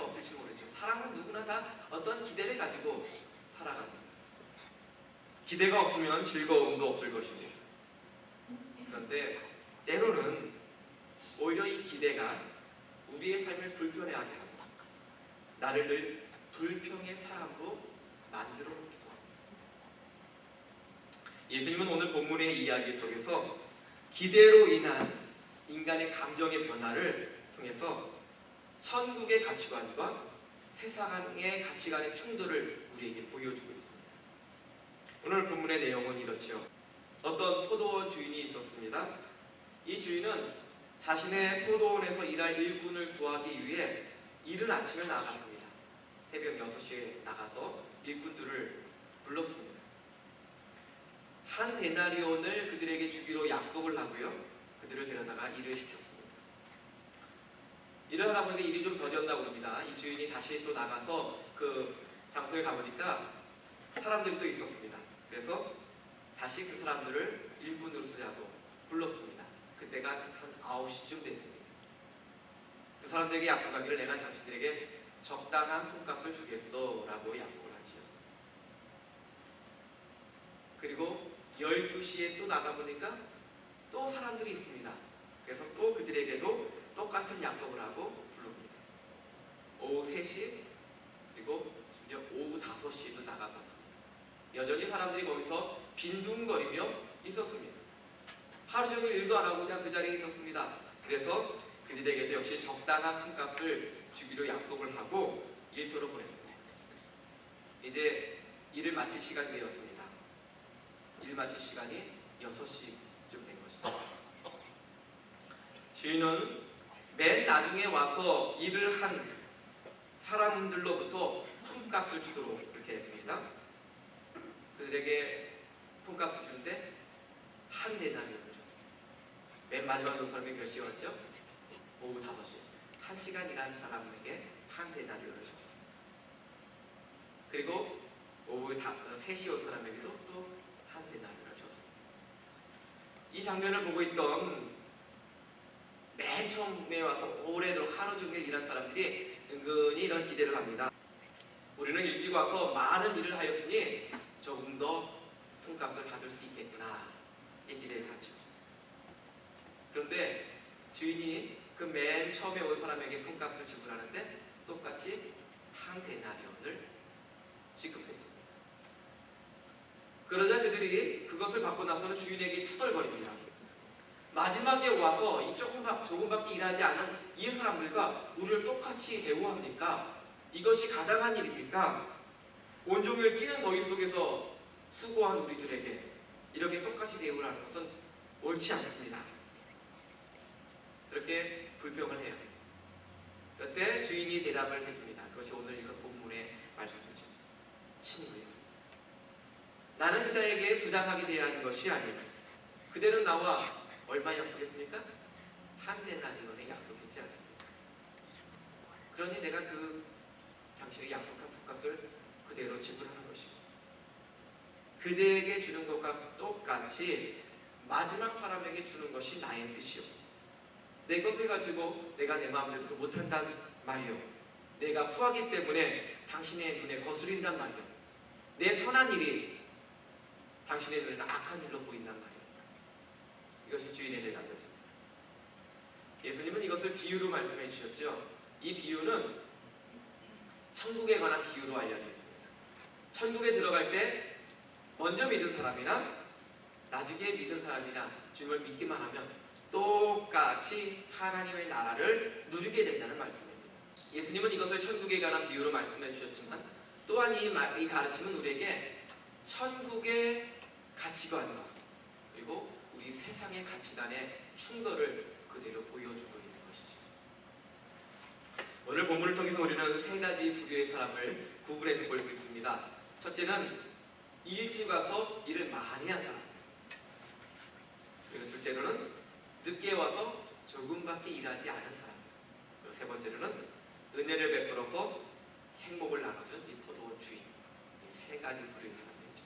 없을지 모르죠. 사람은 누구나 다 어떤 기대를 가지고 살아갑니다. 기대가 없으면 즐거움도 없을 것이죠. 그런데 때로는 오히려 이 기대가 우리의 삶을 불편해하게 하고 나를 늘 불평의 사람으로 만들어 놓기도 합니다. 예수님은 오늘 본문의 이야기 속에서 기대로 인한 인간의 감정의 변화를 통해서 천국의 가치관과 세상의 가치관의 충돌을 우리에게 보여주고 있습니다. 오늘 본문의 내용은 이렇죠. 어떤 포도원 주인이 있었습니다. 이 주인은 자신의 포도원에서 일할 일꾼을 구하기 위해 이른 아침에 나갔습니다. 새벽 6시에 나가서 일꾼들을 불렀습니다. 한 데나리온을 그들에게 주기로 약속을 하고요. 그들을 데려다가 일을 시켰습니다. 일을 하다 보니까 일이 좀 더뎠다고 합니다. 이 주인이 다시 또 나가서 그 장소에 가보니까 사람들이 또 있었습니다. 그래서 다시 그 사람들을 일꾼으로 쓰자고 불렀습니다. 그때가 한 9시쯤 됐습니다. 그 사람들에게 약속하기를 내가 당신들에게 적당한 콩값을 주겠어 라고 약속을 하지요. 그리고 12시에 또 나가보니까 또 사람들이 있습니다. 그래서 또 그들에게도 똑같은 약속을 하고 부릅니다. 오후 3시 그리고 심지어 오후 5시에도 나가봤습니다. 여전히 사람들이 거기서 빈둥거리며 있었습니다. 하루 종일 일도 안 하고 그냥 그 자리에 있었습니다. 그래서 그들에게도 역시 적당한 콩값을 주기로 약속을 하고 일터로 보냈습니다. 이제 일을 마칠 시간이 되었습니다. 일 마칠 시간이 6시쯤 된 것이죠. 주인은 맨 나중에 와서 일을 한 사람들로부터 품값을 주도록 그렇게 했습니다. 그들에게 품값을 주는데 한 데나리온을 줬습니다. 맨 마지막에 온 사람이 몇 시에 왔죠? 오후 5시. 1시간 일한 사람에게 한 데나리온을 줬습니다. 그리고 오후 3시에 온 사람에게도 또 한 데나리온을 줬습니다. 이 장면을 보고 있던 맨 처음에 와서 오래도록 하루 종일 일한 사람들이 은근히 이런 기대를 합니다. 우리는 일찍 와서 많은 일을 하였으니 조금 더 품값을 받을 수 있겠구나 이 기대를 하죠. 그런데 주인이 그 맨 처음에 온 사람에게 품값을 지불하는데 똑같이 한 데나리온을 지급했습니다. 그러자 그들이 그것을 받고 나서는 주인에게 투덜거립니다. 마지막에 와서 이 조금밖에 일하지 않은 이 사람들과 우리를 똑같이 대우합니까? 이것이 가당한 일입니까? 온종일 찌는 더위 속에서 수고한 우리들에게 이렇게 똑같이 대우를 하는 것은 옳지 않습니다. 그렇게 불평을 해요. 그때 주인이 대답을 해줍니다. 그것이 오늘 읽은 본문의 말씀이죠. 친구요, 나는 그대에게 부당하게 대하는 것이 아니라 그대는 나와 얼마 약속했습니까? 한 데나리온에 약속했지 않습니까? 그러니 내가 당신이 약속한 품값을 그대로 지불하는 것이죠. 그대에게 주는 것과 똑같이 마지막 사람에게 주는 것이 나의 뜻이요. 내 것을 가지고 내가 내 마음대로 못한단 말이요. 내가 후하기 때문에 당신의 눈에 거스린단 말이요. 내 선한 일이 당신의 눈에는 악한 일로 보인단 말이요. 이것이 주인의 대답이었습니다. 예수님은 이것을 비유로 말씀해 주셨죠. 이 비유는 천국에 관한 비유로 알려져 있습니다. 천국에 들어갈 때 먼저 믿은 사람이나 나중에 믿은 사람이나 주님을 믿기만 하면 똑같이 하나님의 나라를 누리게 된다는 말씀입니다. 예수님은 이것을 천국에 관한 비유로 말씀해 주셨지만 또한 이 가르침은 우리에게 천국의 가치관과 그리고 우리 세상의 가치관의 충돌을 그대로 보여주고 있는 것이죠. 오늘 본문을 통해서 우리는 세 가지 부류의 사람을 구분해서 볼 수 있습니다. 첫째는 일찍 와서 일을 많이 한 사람들. 그리고 둘째로는 늦게 와서 조금밖에 일하지 않은 사람들. 그리고 세 번째로는 은혜를 베풀어서 행복을 나눠준 이 포도원 주인. 이 세 가지 부류의 사람들이죠.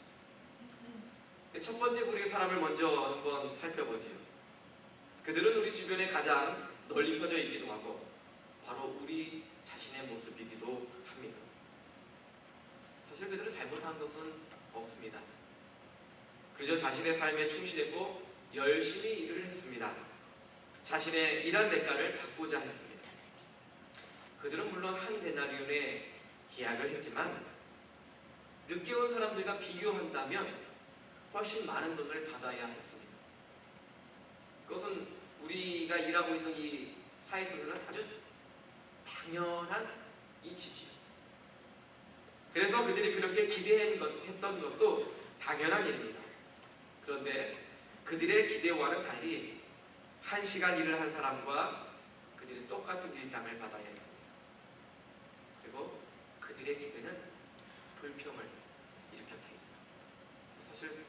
첫 번째 부류의 사람을 먼저 한번 살펴보지요. 그들은 우리 주변에 가장 널리 펴져 있기도 하고 바로 우리 자신의 모습이고 없습니다. 그저 자신의 삶에 충실했고 열심히 일을 했습니다. 자신의 일한 대가를 받고자 했습니다. 그들은 물론 한 데나리온의 계약을 했지만 늦게 온 사람들과 비교한다면 훨씬 많은 돈을 받아야 했습니다. 그것은 우리가 일하고 있는 이 사회에서는 아주 당연한 이치지요. 그래서 그들이 그렇게 기대했던 것도 당연한 일입니다. 그런데 그들의 기대와는 달리 1시간 일을 한 사람과 그들은 똑같은 일당을 받아야 했습니다. 그리고 그들의 기대는 불평을 일으켰습니다. 사실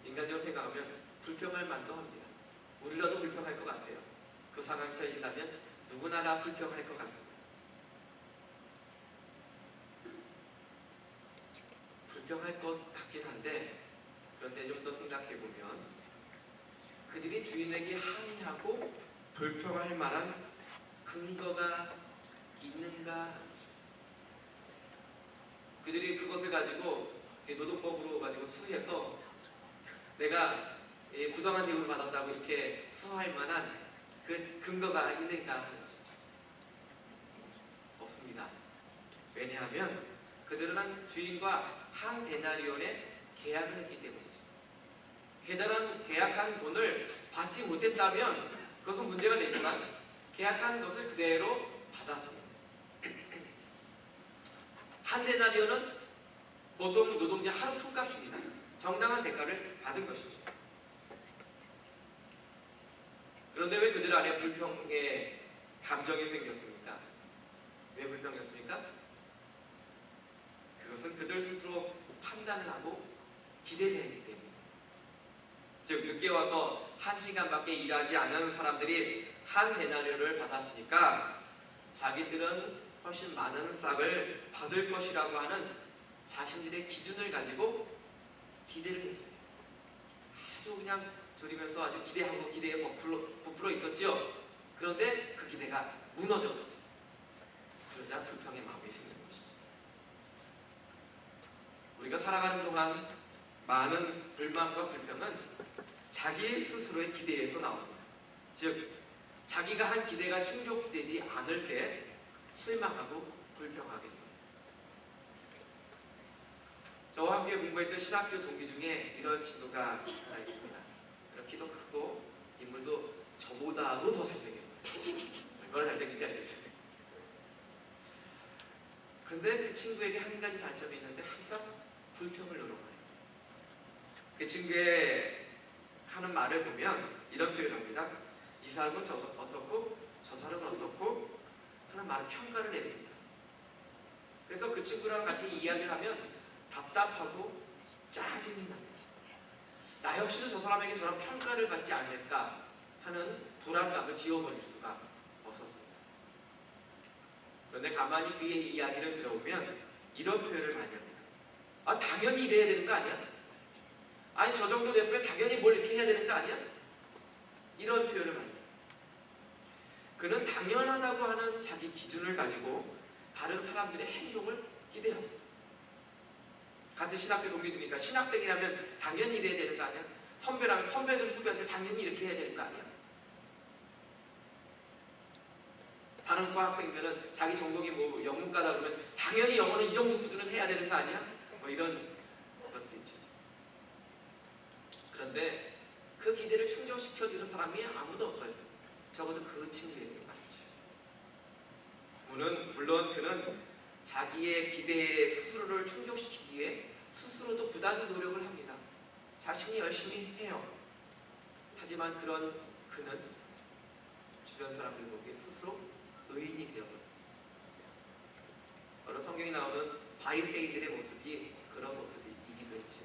인간적으로 생각하면 불평할 만도 합니다. 우리라도 불평할 것 같아요. 그 상황이 처해진다면 누구나 다 불평할 것 같습니다. 불평할 것 같긴 한데, 그런데 좀 더 생각해보면 그들이 주인에게 항의하고 불평할 만한 근거가 있는가? 그들이 그것을 가지고 노동법으로 가지고 수해서 내가 부당한 대우를 받았다고 이렇게 수할 만한 그 근거가 있는가 하는 것이죠. 없습니다. 왜냐하면 그들은 주인과 한 데나리온의 계약을 했기 때문이죠. 계약한 돈을 받지 못했다면 그것은 문제가 되지만 계약한 것을 그대로 받았습니다. 한 데나리온은 보통 노동자 하루 품값입니다. 정당한 대가를 받은 것이죠. 그런데 왜 그들 안에 불평의 감정이 생겼습니까? 왜 불평했습니까? 그것은 그들 스스로 판단을 하고 기대를 했기 때문입니다. 즉 늦게 와서 1시간밖에 일하지 않은 사람들이 한 데나리온을 받았으니까 자기들은 훨씬 많은 싹을 받을 것이라고 하는 자신들의 기준을 가지고 기대를 했습니다. 아주 그냥 졸이면서 아주 기대하고 기대에 부풀어 있었죠. 그런데 그 기대가 무너져 버렸어요. 그러자 불평의 마음이 생긴 것입니다. 우리가 살아가는 동안 많은 불만과 불평은 자기 스스로의 기대에서 나옵니다. 즉 자기가 한 기대가 충족되지 않을 때 실망하고 불평하게 됩니다. 저와 함께 공부했던 신학교 동기 중에 이런 친구가 하나 있습니다. 키도 크고 인물도 저보다도 더 잘생겼어요. 얼마나 잘생긴지 알겠죠? 근데 그 친구에게 한 가지 단점이 있는데 항상 불평을 늘어나요. 그 친구의 하는 말을 보면 이런 표현을 합니다. 이 사람은 어떻고 저 사람은 어떻고 하는 말을 평가를 내립니다. 그래서 그 친구랑 같이 이야기를 하면 답답하고 짜증이 납니다. 나 역시도 저 사람에게 저런 평가를 받지 않을까 하는 불안감을 지워버릴 수가 없었습니다. 그런데 가만히 그의 이야기를 들어보면 이런 표현을 많이 합니다. 아, 당연히 이래야 되는 거 아니야? 아니, 저 정도 됐으면 당연히 뭘 이렇게 해야 되는 거 아니야? 이런 표현을 많이 써요. 그는 당연하다고 하는 자기 기준을 가지고 다른 사람들의 행동을 기대합니다. 같은 신학교 동기들이니까 신학생이라면 당연히 이래야 되는 거 아니야? 선배라면 선배들 후배한테 당연히 이렇게 해야 되는 거 아니야? 다른 과 학생이면 자기 전공이 뭐 영문과다 그러면 당연히 영어는 이 정도 수준은 해야 되는 거 아니야? 뭐 이런 것들 있죠. 그런데 그 기대를 충족시켜주는 사람이 아무도 없어요. 적어도 그 친구에게 말이죠. 물론 그는 자기의 기대에 스스로를 충족시키기 위해 스스로도 부단히 노력을 합니다. 자신이 열심히 해요. 하지만 그는 주변 사람들 보기에 스스로 의인이 되어버렸습니다. 바로 성경에 나오는 바리새인들의 모습이 그런 모습이기도 했죠.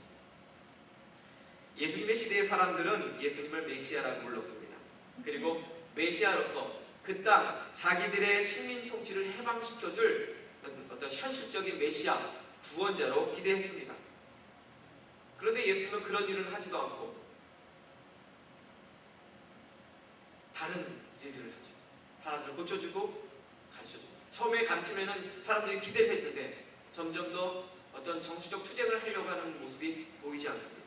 예수님의 시대의 사람들은 예수님을 메시아라고 불렀습니다. 그리고 메시아로서 그 땅 자기들의 식민 통치를 해방시켜줄 어떤 현실적인 메시아 구원자로 기대했습니다. 그런데 예수님은 그런 일을 하지도 않고 다른 일들을 하죠. 사람들 고쳐주고 가르쳐주고. 처음에 가르치면은 사람들이 기대를 했는데 점점 더 어떤 정치적 투쟁을 하려고 하는 모습이 보이지 않습니다.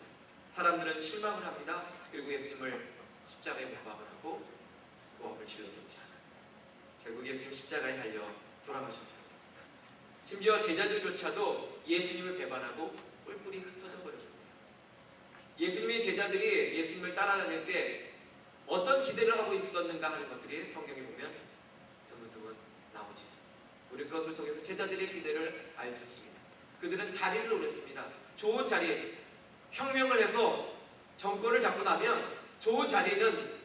사람들은 실망을 합니다. 그리고 예수님을 십자가에 못 박을 하고 고함을 질렀는지 결국 예수님 십자가에 달려 돌아가셨습니다. 심지어 제자들조차도 예수님을 배반하고 뿔뿔이 흩어져 버렸습니다. 예수님의 제자들이 예수님을 따라다닐 때 어떤 기대를 하고 있었는가 하는 것들이 성경에 보면 드문드문 나오죠. 우리 그것을 통해서 제자들의 기대를 알 수 있습니다. 그들은 자리를 노렸습니다. 좋은 자리, 혁명을 해서 정권을 잡고 나면 좋은 자리는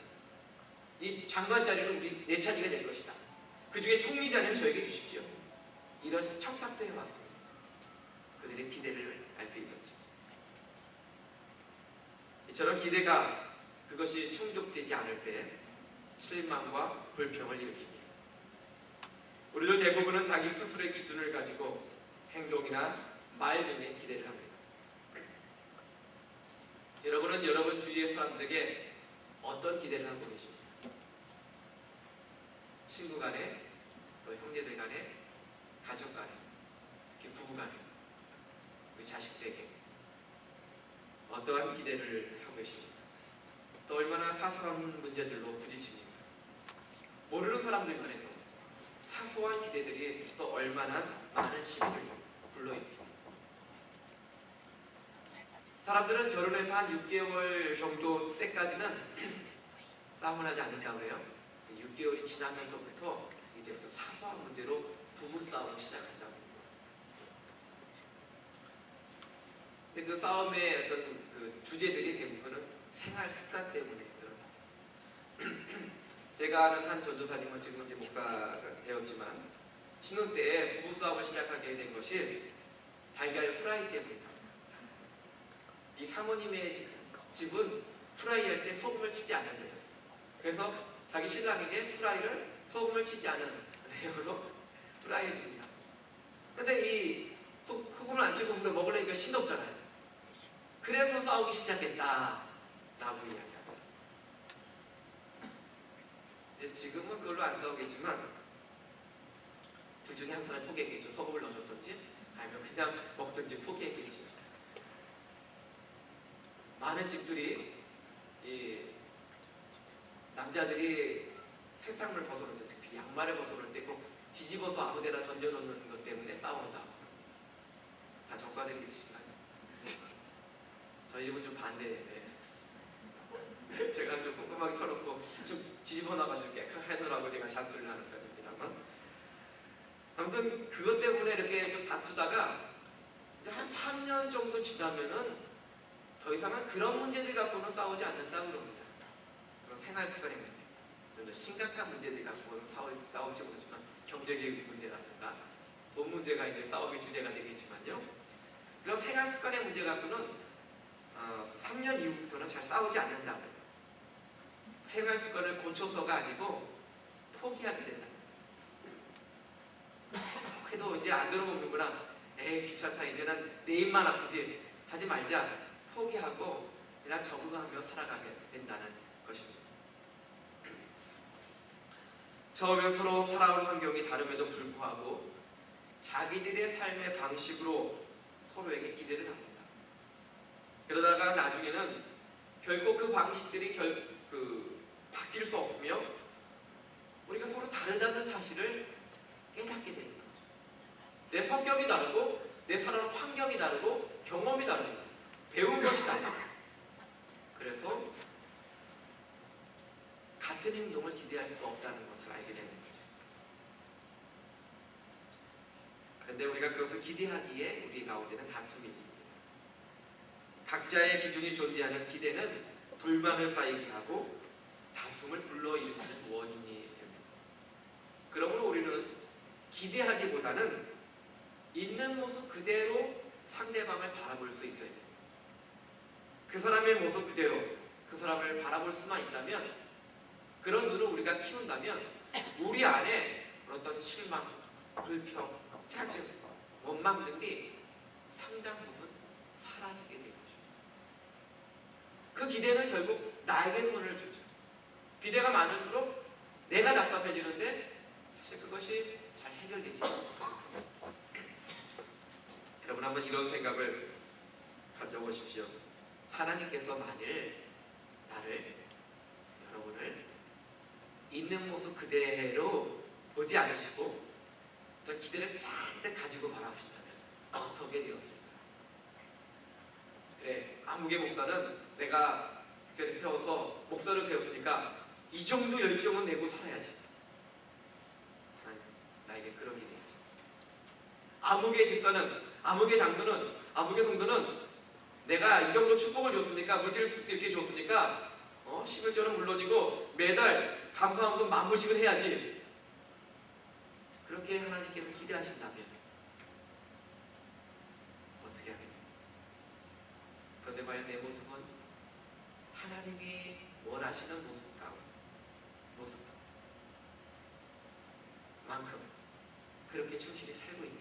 이 장관 자리는 우리 내 차지가 될 것이다. 그 중에 총리 자리는 저에게 주십시오. 이런 청탁도 해왔습니다. 그들의 기대를 알 수 있었죠. 이처럼 기대가 그것이 충족되지 않을 때 실망과 불평을 일으킵니다. 우리들 대부분은 자기 스스로의 기준을 가지고 행동이나 말 등에 기대를 합니다. 여러분은 여러분 주위의 사람들에게 어떤 기대를 하고 계십니까? 친구 간에, 또 형제들 간에, 가족 간에, 특히 부부 간에, 우리 자식들에게 어떠한 기대를 하고 계십니까? 또 얼마나 사소한 문제들로 부딪힙니까? 모르는 사람들 간에도 사소한 기대들이 또 얼마나 많은 시비를 불러일으킵니까? 사람들은 결혼해서 한 6개월 정도 때까지는 싸움을 하지 않는다고 해요. 6개월이 지나면서부터 이제부터 사소한 문제로 부부싸움을 시작한다고 합니다. 근데 그 싸움의 어떤 그 주제들이 대부분은 생활 습관 때문에 그런다. 제가 아는 한 전도사님은 지금 이제 목사가 되었지만 신혼 때에 부부싸움을 시작하게 된 것이 달걀 후라이 때문입니다. 이 사모님의 집은 후라이 할 때 소금을 치지 않는데요. 그래서 자기 신랑에게 후라이를 소금을 치지 않은 레어로 후라이 해줍니다. 근데 이 소금을 안 치고 우리가 먹으려니까 신없잖아요. 그래서 싸우기 시작했다라고 이야기하더라고요. 이제 지금은 그걸로 안 싸우겠지만 둘 중에 한 사람이 포기했겠죠. 소금을 넣어줬든지 아니면 그냥 먹든지 포기했겠죠. 많은 집들이 이 남자들이 세탁물 벗어놓을 때, 특히 양말을 벗어놓을 때 꼭 뒤집어서 아무데나 던져놓는 것 때문에 싸운다. 다 전과들이 있으신가요? 저희 집은 좀 반대예요. 제가 좀 꼼꼼하게 펴놓고 좀 뒤집어 놔가지고 깨끗하게 해놓으라고 제가 잔소리를 하는 편입니다만, 아무튼 그것 때문에 이렇게 좀 다투다가 이제 한 3년 정도 지나면은 더 이상은 그런 문제들 갖고는 싸우지 않는다고 그럽니다. 그런 생활 습관의 문제, 좀 더 심각한 문제들 갖고는 싸울지 모르지만 경제적 문제라든가 돈 문제가 이제 싸움의 주제가 되겠지만요. 그런 생활 습관의 문제 갖고는 3년 이후부터는 잘 싸우지 않는다고 해요. 생활 습관을 고쳐서가 아니고 포기하게 된다. 해도 이제 안 들어먹는구나. 에이 귀찮다. 이제는 내 입만 아프지. 하지 말자. 포기하고 그냥 적응하며 살아가게 된다는 것입니다. 처음엔 서로 살아온 환경이 다름에도 불구하고 자기들의 삶의 방식으로 서로에게 기대를 합니다. 그러다가 나중에는 결코 그 방식들이 바뀔 수 없으며 우리가 서로 다르다는 사실을 깨닫게 되는 거죠. 내 성격이 다르고 내 살아온 환경이 다르고 경험이 다릅니다. 배운 것이 달라. 그래서 같은 행동을 기대할 수 없다는 것을 알게 되는 거죠. 그런데 우리가 그것을 기대하기에 우리 가운데는 다툼이 있습니다. 각자의 기준이 존재하는 기대는 불만을 쌓이게 하고 다툼을 불러일으키는 원인이 됩니다. 그러므로 우리는 기대하기보다는 있는 모습 그대로 상대방을 바라볼 수 있어야 됩니다. 그 사람의 모습 그대로 그 사람을 바라볼 수만 있다면, 그런 눈을 우리가 키운다면 우리 안에 어떤 실망, 불평, 짜증, 원망 등이 상당 부분 사라지게 될 것입니다. 그 기대는 결국 나에게 손을 주죠. 기대가 많을수록 내가 답답해지는데 사실 그것이 잘 해결되지 않습니다. 여러분 한번 이런 생각을 가져보십시오. 하나님께서 만일 나를, 여러분을 있는 모습 그대로 보지 않으시고 어떤 기대를 잔뜩 가지고 바라보신다면 어떻게 되었을까? 그래, 아무개 목사는 내가 특별히 세워서 목사를 세웠으니까 이 정도 열정은 내고 살아야지. 하나님, 나에게 그런 기대 하시죠. 아무개 집사는, 아무개 장로는, 아무개 성도는 내가 이 정도 축복을 줬으니까, 물질 축복도 이렇게 줬으니까 11조는 물론이고 매달 감사원금 10,000불씩은 해야지. 그렇게 하나님께서 기대하신다면 어떻게 하겠습니까? 그런데 과연 내 모습은 하나님이 원하시는 모습만큼 그렇게 충실히 살고 있는,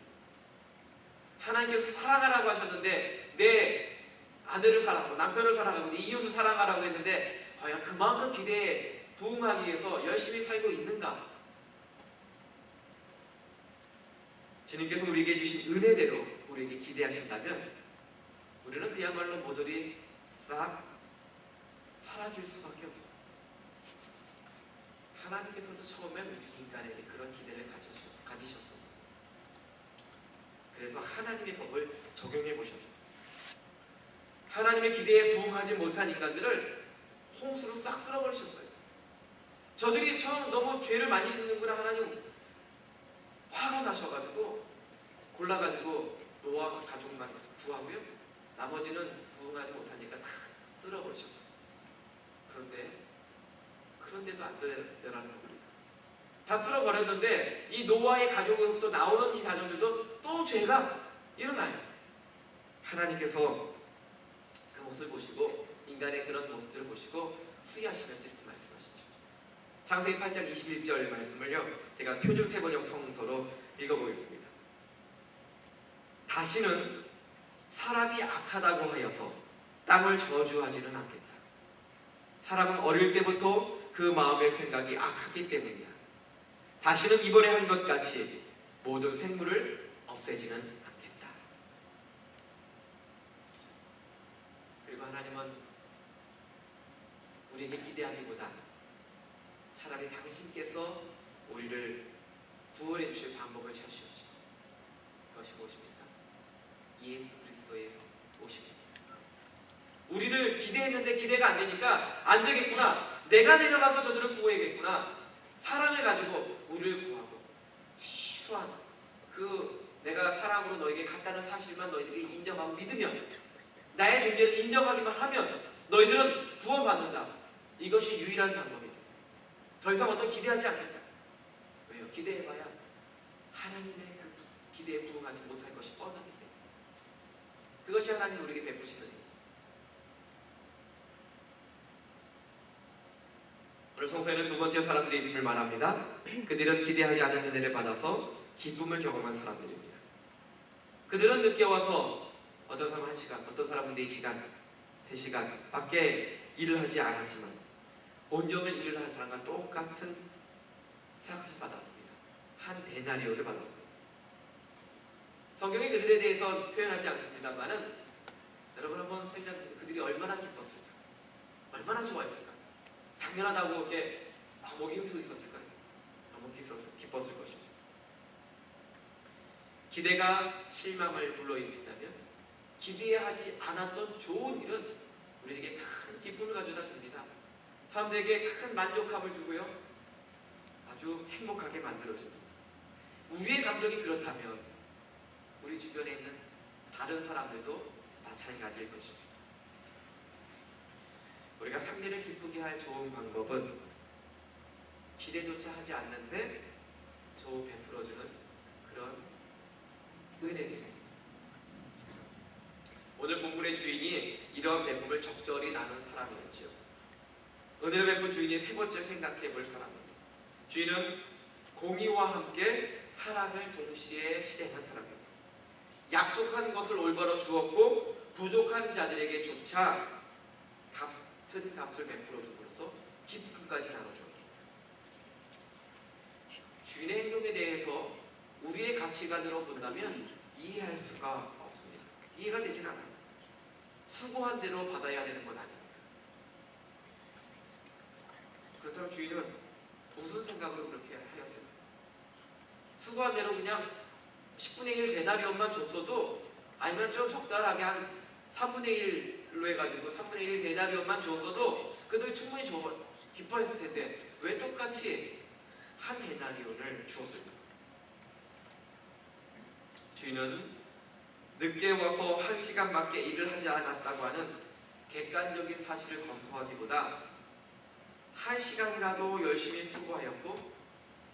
하나님께서 사랑하라고 하셨는데 내 아내를 사랑하고 남편을 사랑하고 내 이웃을 사랑하라고 했는데 과연 그만큼 기대에 부응하기 위해서 열심히 살고 있는가? 주님께서 우리에게 주신 은혜대로 우리에게 기대하신다면 우리는 그야말로 모조리 싹 사라질 수밖에 없습니다. 하나님께서도 처음엔 우리 인간에게 그런 기대를 가지셨었어요. 그래서 하나님의 법을 적용해 보셨어요. 하나님의 기대에 부응하지 못한 인간들을 홍수로 싹 쓸어버리셨어요. 저들이 처음 너무 죄를 많이 짓는구나, 하나님 화가 나셔가지고 골라가지고 노아 가족만 구하고요, 나머지는 부응하지 못하니까 다 쓸어버리셨어요. 그런데도 안 되더라는 겁니다. 다 쓸어버렸는데 이 노아의 가족으로부터 나오는 이 자손들도 또 죄가 일어나요. 하나님께서 그 모습을 보시고, 인간의 그런 모습들을 보시고 수위하시면서 이렇게 말씀하시죠. 창세기 8장 21절 말씀을요, 제가 표준 세번역 성서로 읽어보겠습니다. 다시는 사람이 악하다고 하여서 땅을 저주하지는 않겠다. 사람은 어릴 때부터 그 마음의 생각이 악하기 때문이다. 다시는 이번에 한 것 같이 모든 생물을 없애지는 않겠다. 그리고 하나님은 우리에게 기대하기보다 차라리 당신께서 우리를 구원해 주실 방법을 찾으셨죠. 그것이 무엇입니까? 예수 그리스도의 오심입니다. 우리를 기대했는데 기대가 안 되니까 안 되겠구나, 내가 내려가서 저들을 구해야겠구나, 사랑을 가지고 우리를 구하고 최소한 그 내가 사랑으로 너에게 갔다는 사실만 너희들이 인정하고 믿으면, 나의 존재를 인정하기만 하면 너희들은 구원받는다. 이것이 유일한 방법이다. 더 이상 어떤 기대하지 않겠다. 왜요? 기대해봐야 하나님의 그 기대에 부응하지 못할 것이 뻔하기 때문에. 그것이 하나님 우리에게 베푸시는 일. 오늘 성서에는 두 번째 사람들이 있음을 말합니다. 그들은 기대하지 않은 은혜를 받아서 기쁨을 경험한 사람들입니다. 그들은 늦게 와서 어떤 사람은 1시간, 어떤 사람은 4시간, 3시간 밖에 일을 하지 않았지만 온종일 일을 한 사람과 똑같은 삭스를 받았습니다. 한 데나리오를 받았습니다. 성경이 그들에 대해서 표현하지 않습니다만은 여러분 한번 생각해보세요. 그들이 얼마나 기뻤을까? 얼마나 좋아했을까? 당연하다고 이렇게 목이 힘주고 있었을까요? 너무 기뻤을 것입니다. 기대가 실망을 불러일으킨다면 기대하지 않았던 좋은 일은 우리에게 큰 기쁨을 가져다 줍니다. 사람들에게 큰 만족감을 주고요, 아주 행복하게 만들어줍니다. 우리의 감정이 그렇다면 우리 주변에 있는 다른 사람들도 마찬가지일 것입니다. 우리가 상대를 기쁘게 할 좋은 방법은 기대조차 하지 않는데 베풀어주는 그런 은혜들입니다. 오늘 본문의 주인이 이런 베품을 적절히 나눈 사람이었죠. 은혜를 베푼 주인이 세 번째 생각해 볼 사람입니다. 주인은 공의와 함께 사랑을 동시에 실행한 사람입니다. 약속한 것을 올바로 주었고 부족한 자들에게조차 같은 값을 베풀어 줌으로써 기쁨까지 나눠주었습니다. 주인의 행동에 대해서 우리의 가치관으로 본다면 이해할 수가 없습니다. 이해가 되진 않아요. 수고한 대로 받아야 되는 건 아닙니까? 그렇다면 주인은 무슨 생각으로 그렇게 하였어요? 수고한 대로 그냥 10분의 1 데나리온만 줬어도, 아니면 좀 적당하게 한 3분의 1로 해가지고 3분의 1 데나리온만 줬어도 그들 충분히 기뻐했을 텐데 왜 똑같이 한 데나리온을 주었을까? 주인은 늦게 와서 1시간밖에 일을 하지 않았다고 하는 객관적인 사실을 검토하기보다 1시간이라도 열심히 수고하였고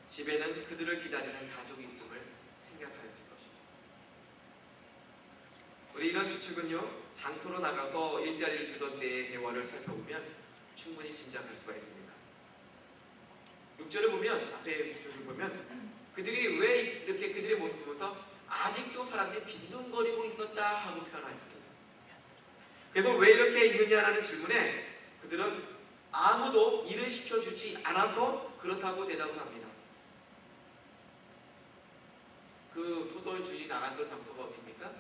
집에는 그들을 기다리는 가족이 있음을 생각하였을 것입니다. 우리 이런 추측은요, 장터로 나가서 일자리를 주던 때의 대화를 살펴보면 충분히 짐작할 수가 있습니다. 6절을 보면, 앞에 6절을 보면 그들이 왜 이렇게 그들의 모습을 보면서 아직도 사람들이 빈둥거리고 있었다 하고 표현합니다. 그래서 왜 이렇게 있느냐라는 질문에 그들은 아무도 일을 시켜주지 않아서 그렇다고 대답을 합니다. 그 포도원 주인이 나갔던 장소가 어디입니까?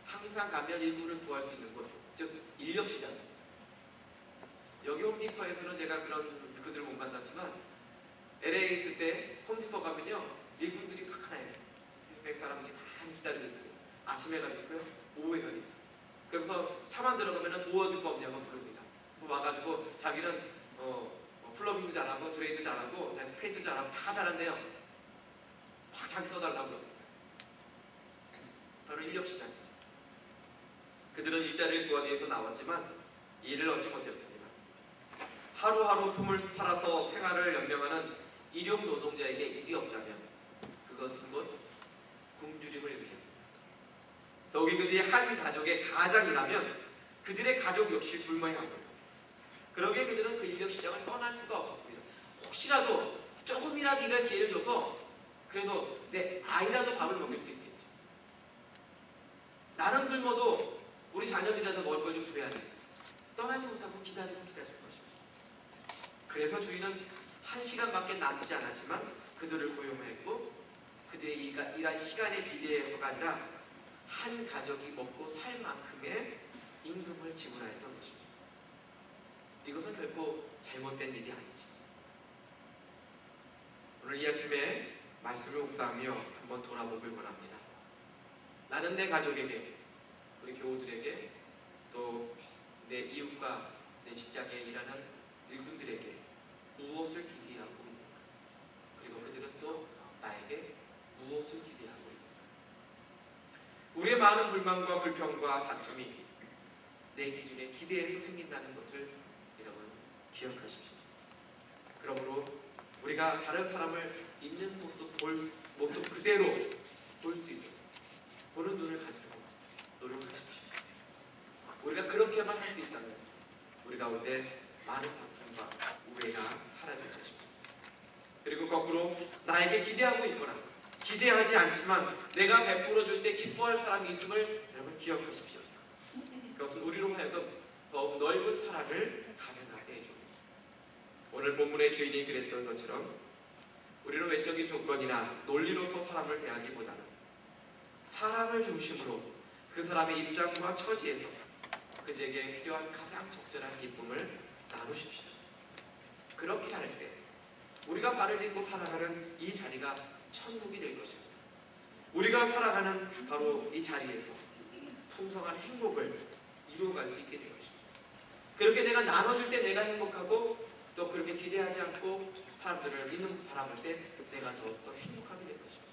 항상 가면 일꾼을 구할 수 있는 곳, 즉 인력시장. 여기 홈디퍼에서는 제가 그들을 못 만났지만 LA에 있을 때 홈디퍼 가면요, 일꾼들이 많아요. 100 사람들이 많이 기다리고 있어요. 아침에 가도 있고요, 오후에 가도 있어요. 그래서 차만 들어가면 도와줄 거 없냐고 부릅니다. 그래서 와가지고 자기는 플러빙도 잘하고 드레이도 잘하고 페인트 잘하고 다 잘한대요. 막 자기 써달라고. 바로 인력시장이죠. 그들은 일자리를 구하기 위해서 나왔지만 일을 얻지 못했습니다. 하루하루 품을 팔아서 생활을 연명하는 일용 노동자에게 일이 없다면 그것은 곧 굶주림을 의미합니다. 더욱이 그들이 한 가족의 가장이라면 그들의 가족 역시 굶어야 합니다. 그러기에 그들은 그 인력시장을 떠날 수가 없었습니다. 혹시라도 조금이라도 일할 기회를 줘서 그래도 내 아이라도 밥을 먹일 수 있겠지. 나는 굶어도 우리 자녀들이라도 먹을 걸 좀 줘야지. 떠나지 못하고 기다릴 것입니다. 그래서 주인은 1시간밖에 남지 않았지만 그들을 고용했고 그들의 일한 시간에 비례해서가 아니라 한 가족이 먹고 살 만큼의 임금을 지불하였던 것입니다. 이것은 결코 잘못된 일이 아니지. 오늘 이 아침에 말씀을 묵상하며 한번 돌아보길 원합니다. 나는 내 가족에게, 우리 교우들에게, 또 내 이웃과 내 직장에 일하는 일꾼들에게 무엇을 기대하고 있는가? 그리고 그들은 또 나에게 무엇을 기대하고 있는가? 우리의 많은 불만과 불평과 다툼이 내 기준에 기대해서 생긴다는 것을 여러분 기억하십시오. 그러므로 우리가 다른 사람을 있는 모습 그대로 볼 수 있도록 보는 눈을 가지도록 노력하십시오. 우리가 그렇게만 할 수 있다면 우리 가운데 많은 다툼과 우애가 사라질 것입니다. 그리고 거꾸로 나에게 기대하고 있거나 기대하지 않지만 내가 베풀어 줄 때 기뻐할 사람이 있음을 여러분 기억하십시오. 그것은 우리로 하여금 더욱 넓은 사랑을 가능하게 해줍니다. 오늘 본문의 주인이 그랬던 것처럼 우리는 외적인 조건이나 논리로서 사람을 대하기보다는 사람을 중심으로 그 사람의 입장과 처지에서 그들에게 필요한 가장 적절한 기쁨을 나누십시오. 그렇게 할 때 우리가 발을 딛고 살아가는 이 자리가 천국이 될 것입니다. 우리가 살아가는 바로 이 자리에서 풍성한 행복을 이루어갈 수 있게 될 것입니다. 그렇게 내가 나눠줄 때 내가 행복하고 또 그렇게 기대하지 않고 사람들을 있는 바라볼 때 내가 더욱더 행복하게 될 것입니다.